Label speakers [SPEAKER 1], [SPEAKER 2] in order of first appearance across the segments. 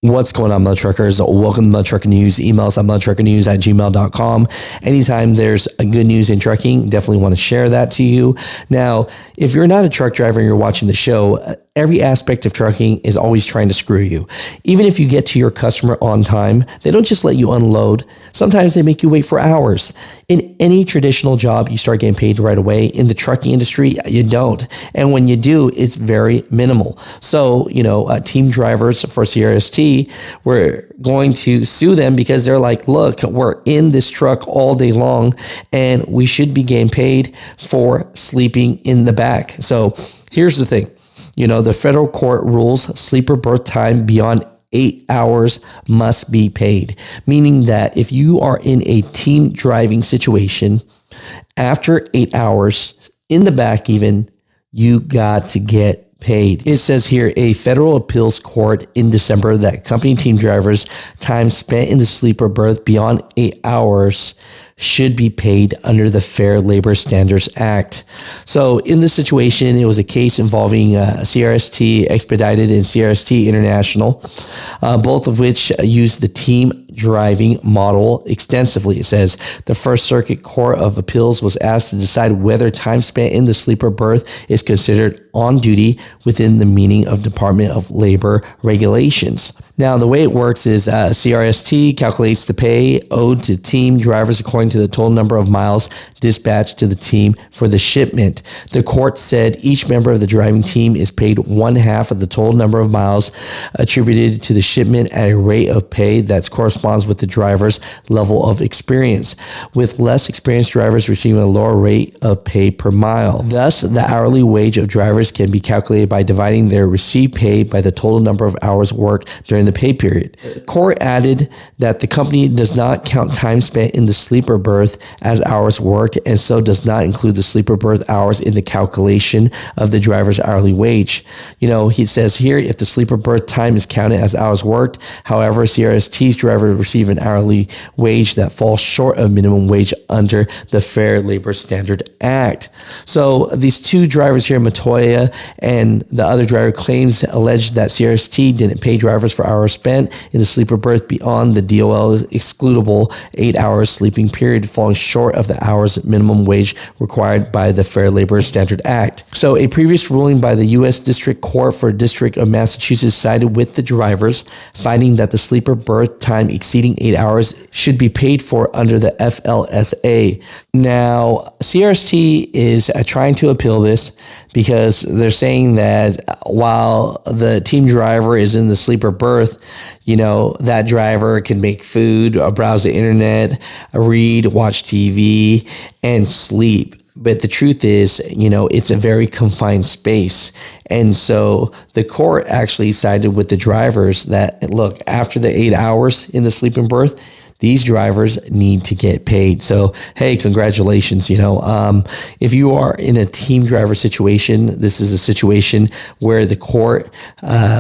[SPEAKER 1] What's going on, Mutha Truckers? Welcome to Mutha Trucker News. Email us at muthatruckernews@gmail.com. Anytime there's a good news in trucking, definitely want to share that to you. Now, if you're not a truck driver and you're watching the show, every aspect of trucking is always trying to screw you. Even if you get to your customer on time, they don't just let you unload. Sometimes they make you wait for hours. In any traditional job, you start getting paid right away. In the trucking industry, you don't. And when you do, it's very minimal. So, team drivers for CRST, we're going to sue them because they're like, look, we're in this truck all day long and we should be getting paid for sleeping in the back. So here's the thing. The federal court rules sleeper berth time beyond 8 hours must be paid, meaning that if you are in a team driving situation after 8 hours in the back, even, you got to get paid. It says here, a federal appeals court in December that company team drivers' time spent in the sleeper berth beyond 8 hours should be paid under the Fair Labor Standards Act. So in this situation, it was a case involving CRST Expedited and CRST International, both of which use the team driving model extensively. It says the First Circuit Court of Appeals was asked to decide whether time spent in the sleeper berth is considered on duty within the meaning of Department of Labor regulations. Now, the way it works is CRST calculates the pay owed to team drivers according to the total number of miles dispatched to the team for the shipment. The court said each member of the driving team is paid 1/2 of the total number of miles attributed to the shipment at a rate of pay that corresponds with the driver's level of experience, with less experienced drivers receiving a lower rate of pay per mile. Thus, the hourly wage of drivers can be calculated by dividing their received pay by the total number of hours worked during the pay period. The court added that the company does not count time spent in the sleeper berth as hours worked, and so does not include the sleeper berth hours in the calculation of the driver's hourly wage. He says here, if the sleeper berth time is counted as hours worked, however, CRST's driver receive an hourly wage that falls short of minimum wage under the Fair Labor Standard Act. So these two drivers here, Matoya and the other driver, alleged that CRST didn't pay drivers for hours spent in the sleeper berth beyond the DOL excludable 8 hours sleeping period, falling short of the hours minimum wage required by the Fair Labor Standard Act. So a previous ruling by the U.S. District Court for District of Massachusetts sided with the drivers, finding that the sleeper berth time exceeding 8 hours should be paid for under the FLSA. Now, CRST is trying to appeal this because they're saying that while the team driver is in the sleeper berth, that driver can make food, browse the internet, read, watch TV, and sleep. But the truth is, it's a very confined space. And so the court actually sided with the drivers that, look, after the 8 hours in the sleeping berth, these drivers need to get paid. So, hey, congratulations. If you are in a team driver situation, this is a situation where the court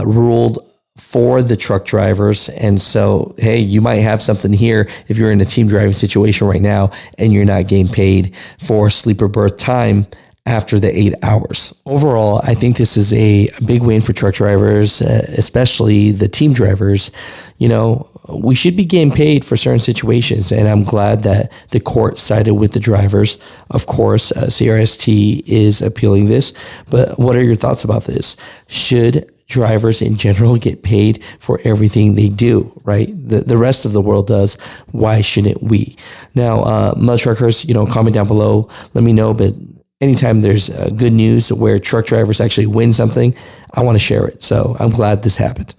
[SPEAKER 1] ruled for the truck drivers. And so, hey, you might have something here if you're in a team driving situation right now and you're not getting paid for sleeper berth time after the 8 hours. Overall, I think this is a big win for truck drivers, especially the team drivers. We should be getting paid for certain situations, and I'm glad that the court sided with the drivers. Of course, CRST is appealing this, but what are your thoughts about this? Should drivers in general get paid for everything they do, right? The rest of the world does. Why shouldn't we? Now, Mutha Truckers, comment down below. Let me know, but anytime there's good news where truck drivers actually win something, I want to share it. So I'm glad this happened.